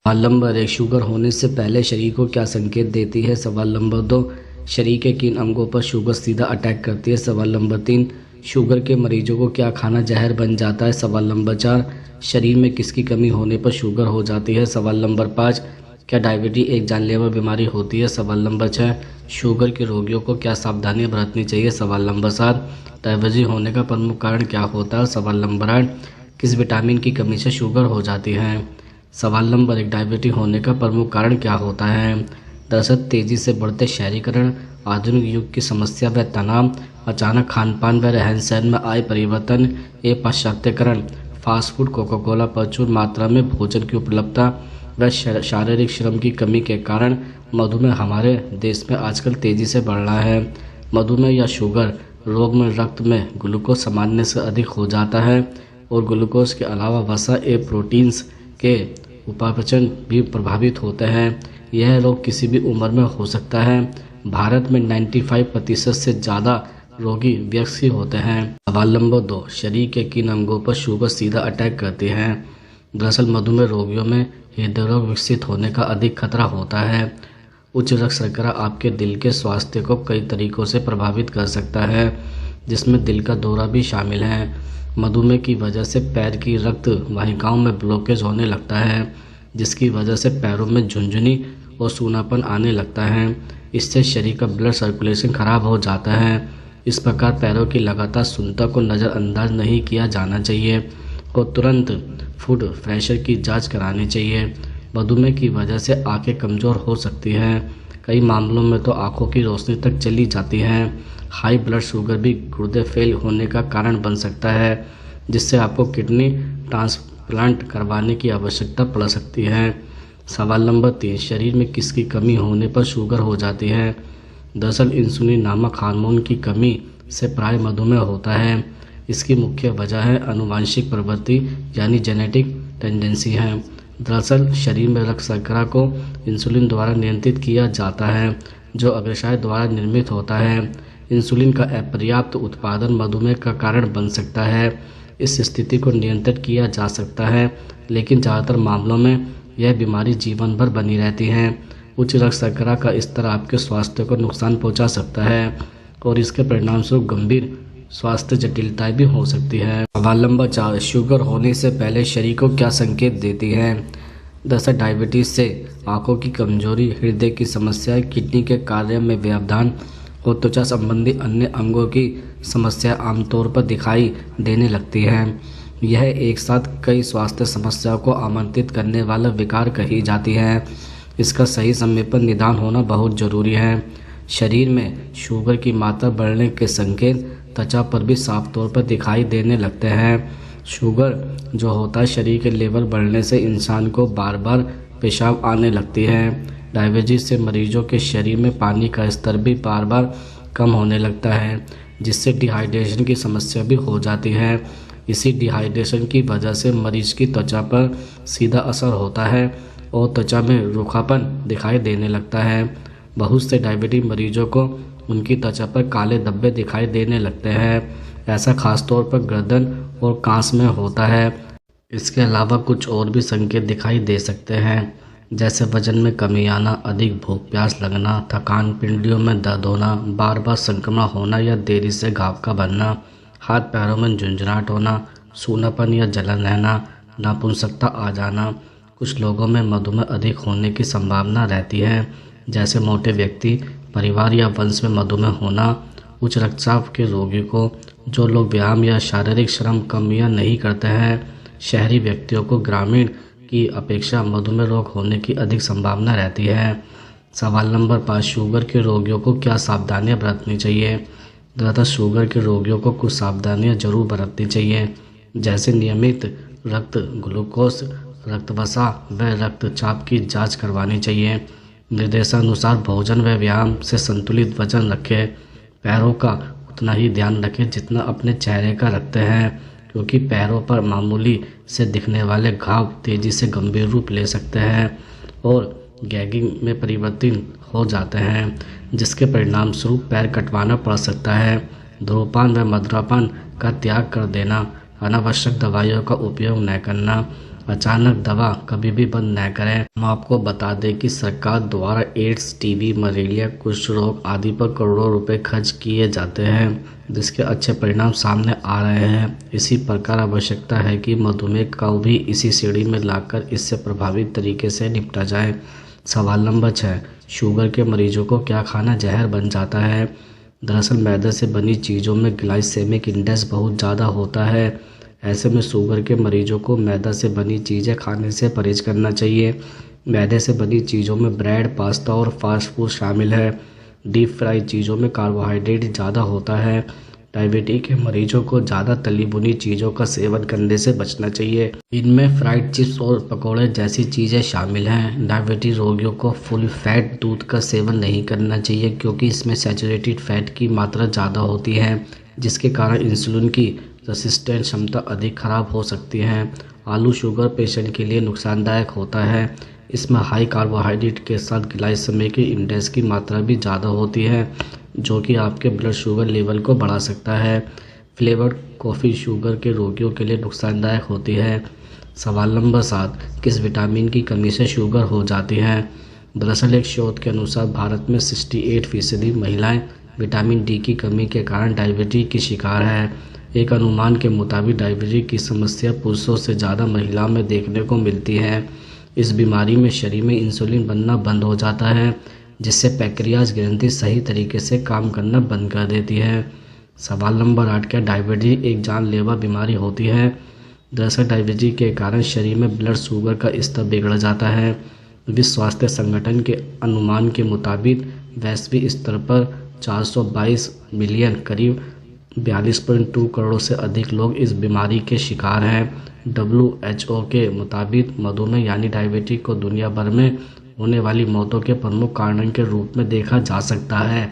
सवाल number 1, sugar होने से पहले शरीर को क्या संकेत देती है? सवाल नंबर 2, शरीर के किन अंगों पर शुगर सीधा अटैक करती है? सवाल नंबर 3, शुगर के मरीजों को क्या खाना जहर बन जाता है? सवाल नंबर 4, शरीर में किसकी कमी होने पर शुगर हो जाती है? सवाल नंबर 5, क्या डायबिटीज एक जानलेवा बीमारी होती है? सवाल नंबर 6, शुगर के रोगियों को क्या सावधानियां बरतनी चाहिए? सवाल नंबर 7, डायबिटीज होने का प्रमुख कारण क्या होता है? सवाल नंबर 8, किस विटामिन की कमी से शुगर हो जाती है? सवाल नंबर 1, डायबिटीज होने का प्रमुख कारण क्या होता है? दरअसल तेजी से बढ़ते शहरीकरण, आधुनिक युग की समस्या व तनाव, अचानक खान पान व रहन सहन में आए परिवर्तन, पाश्चात्यकरण, फास्ट फूड, कोका कोला, प्रचुर मात्रा में भोजन की उपलब्धता व शारीरिक श्रम की कमी के कारण मधुमेह हमारे देश में आजकल तेजी से बढ़ रहा है। मधुमेह या शुगर रोग में रक्त में ग्लूकोज सामान्य से अधिक हो जाता है और ग्लूकोज के अलावा वसा प्रोटीन्स के उपापचय भी प्रभावित होते हैं। यह रोग किसी भी उम्र में हो सकता है। भारत में 95% से ज़्यादा रोगी व्यक्ति होते हैं। सवाल नंबर 2, शरीर के किन अंगों पर शुगर सीधा अटैक करती है? दरअसल मधुमेह रोगियों में हृदय रोग विकसित होने का अधिक खतरा होता है। उच्च रक्त शर्करा आपके दिल के स्वास्थ्य को कई तरीकों से प्रभावित कर सकता है, जिसमें दिल का दौरा भी शामिल है। मधुमेह की वजह से पैर की रक्त वाहिकाओं में ब्लॉकेज होने लगता है, जिसकी वजह से पैरों में झुंझुनी और सूनापन आने लगता है। इससे शरीर का ब्लड सर्कुलेशन खराब हो जाता है। इस प्रकार पैरों की लगातार सुन्नता को नज़रअंदाज नहीं किया जाना चाहिए और तुरंत फूड प्रेशर की जांच करानी चाहिए। मधुमेह की वजह से आंखें कमज़ोर हो सकती हैं, कई मामलों में तो आंखों की रोशनी तक चली जाती है। हाई ब्लड शुगर भी गुर्दे फेल होने का कारण बन सकता है, जिससे आपको किडनी ट्रांसप्लांट करवाने की आवश्यकता पड़ सकती है। सवाल नंबर 3, शरीर में किसकी कमी होने पर शुगर हो जाती है? दरअसल इंसुलिन नामक हार्मोन की कमी से प्राय मधुमेह होता है। इसकी मुख्य वजह है आनुवांशिक प्रवृत्ति यानी जेनेटिक टेंडेंसी है। दरअसल शरीर में रक्त शर्करा को इंसुलिन द्वारा नियंत्रित किया जाता है, जो अग्रसाय द्वारा निर्मित होता है। इंसुलिन का अपर्याप्त उत्पादन मधुमेह का कारण बन सकता है। इस स्थिति को नियंत्रित किया जा सकता है, लेकिन ज़्यादातर मामलों में यह बीमारी जीवन भर बनी रहती है। उच्च रक्त शर्करा का स्तर आपके स्वास्थ्य को नुकसान पहुंचा सकता है और इसके परिणामस्वरूप गंभीर स्वास्थ्य जटिलताएं भी हो सकती है। सवाल नंबर 4, शुगर होने से पहले शरीर को क्या संकेत देती है? दरअसल डायबिटीज से आंखों की कमजोरी, हृदय की समस्या, किडनी के कार्य में व्यवधान और त्वचा संबंधी अन्य अंगों की समस्या आमतौर पर दिखाई देने लगती हैं। यह एक साथ कई स्वास्थ्य समस्याओं को आमंत्रित करने वाला विकार कही जाती है। इसका सही समय पर निदान होना बहुत जरूरी है। शरीर में शुगर की मात्रा बढ़ने के संकेत त्वचा पर भी साफ तौर पर दिखाई देने लगते हैं। शुगर जो होता है, शरीर के लेवल बढ़ने से इंसान को बार बार पेशाब आने लगती है। डायबिटीज से मरीजों के शरीर में पानी का स्तर भी बार बार कम होने लगता है, जिससे डिहाइड्रेशन की समस्या भी हो जाती है। इसी डिहाइड्रेशन की वजह से मरीज की त्वचा पर सीधा असर होता है और त्वचा में रूखापन दिखाई देने लगता है। बहुत से डायबिटीज मरीजों को उनकी त्वचा पर काले धब्बे दिखाई देने लगते हैं। ऐसा खासतौर पर गर्दन और कांस में होता है। इसके अलावा कुछ और भी संकेत दिखाई दे सकते हैं, जैसे वजन में कमी आना, अधिक भूख प्यास लगना, थकान, पिंडियों में दर्द होना, बार बार संक्रमण होना या देरी से घाव का बनना, हाथ पैरों में झुंझुनाहट होना, सूनापन या जलन रहना, नपुंसकता आ जाना। कुछ लोगों में मधुमेह अधिक होने की संभावना रहती है, जैसे मोटे व्यक्ति, परिवार या वंश में मधुमेह होना। उच्च रक्तचाप के रोगी को, जो लोग व्यायाम या शारीरिक श्रम कम या नहीं करते हैं, शहरी व्यक्तियों को ग्रामीण की अपेक्षा मधुमेह रोग होने की अधिक संभावना रहती है। सवाल नंबर 5, शुगर के रोगियों को क्या सावधानियां बरतनी चाहिए? दरअसल शुगर के रोगियों को कुछ सावधानियां जरूर बरतनी चाहिए, जैसे नियमित रक्त ग्लूकोज, रक्त वसा व रक्तचाप की जांच करवानी चाहिए। निर्देशानुसार भोजन व व्यायाम से संतुलित वजन रखें। पैरों का उतना ही ध्यान रखें जितना अपने चेहरे का रखते हैं, क्योंकि पैरों पर मामूली से दिखने वाले घाव तेजी से गंभीर रूप ले सकते हैं और गैगिंग में परिवर्तित हो जाते हैं, जिसके परिणाम स्वरूप पैर कटवाना पड़ सकता है। धूम्रपान व मद्यपान का त्याग कर देना, अनावश्यक दवाइयों का उपयोग न करना, अचानक दवा कभी भी बंद न करें। हम आपको बता दें कि सरकार द्वारा एड्स, टीबी, मलेरिया, कुष्ठ रोग आदि पर करोड़ों रुपए खर्च किए जाते हैं, जिसके अच्छे परिणाम सामने आ रहे हैं। इसी प्रकार आवश्यकता है कि मधुमेह को भी इसी श्रेणी में लाकर इससे प्रभावी तरीके से निपटा जाए। सवाल नंबर 6, शुगर के मरीजों को क्या खाना जहर बन जाता है? दरअसल मैदे से बनी चीज़ों में ग्लाइसेमिक इंडेक्स बहुत ज़्यादा होता है। ऐसे में शुगर के मरीजों को मैदा से बनी चीज़ें खाने से परहेज करना चाहिए। मैदे से बनी चीज़ों में ब्रेड, पास्ता और फास्ट फूड शामिल है। डीप फ्राई चीज़ों में कार्बोहाइड्रेट ज़्यादा होता है। डायबिटीज के मरीजों को ज़्यादा तली भुनी चीज़ों का सेवन करने से बचना चाहिए। इनमें फ्राइड चिप्स और पकौड़े जैसी चीज़ें शामिल हैं। डायबिटीज रोगियों को फुल फैट दूध का सेवन नहीं करना चाहिए, क्योंकि इसमें सैचुरेटेड फैट की मात्रा ज़्यादा होती है, जिसके कारण इंसुलिन की रेसिस्टेंस क्षमता अधिक खराब हो सकती है। आलू शुगर पेशेंट के लिए नुकसानदायक होता है। इसमें हाई कार्बोहाइड्रेट के साथ ग्लाइसेमिक इंडेक्स की मात्रा भी ज़्यादा होती है, जो कि आपके ब्लड शुगर लेवल को बढ़ा सकता है। फ्लेवर्ड कॉफ़ी शुगर के रोगियों के लिए नुकसानदायक होती है। सवाल नंबर 7, किस विटामिन की कमी से शुगर हो जाती है? दरअसल एक शोध के अनुसार भारत में 68% महिलाएं विटामिन डी की कमी के कारण डायबिटीज की शिकार है। एक अनुमान के मुताबिक डायबिटीज की समस्या पुरुषों से ज़्यादा महिलाओं में देखने को मिलती है। इस बीमारी में शरीर में इंसुलिन बनना बंद हो जाता है, जिससे पैंक्रियाज ग्रंथि सही तरीके से काम करना बंद कर देती है। सवाल नंबर 8, क्या डायबिटीज एक जानलेवा बीमारी होती है? दरअसल डायबिटीज के कारण शरीर में ब्लड शुगर का स्तर बिगड़ जाता है। विश्व स्वास्थ्य संगठन के अनुमान के मुताबिक वैश्विक स्तर पर 422 मिलियन, करीब 42.2 करोड़ से अधिक लोग इस बीमारी के शिकार हैं। WHO के मुताबिक मधुमेह यानी डायबिटीज को दुनिया भर में होने वाली मौतों के प्रमुख कारण के रूप में देखा जा सकता है।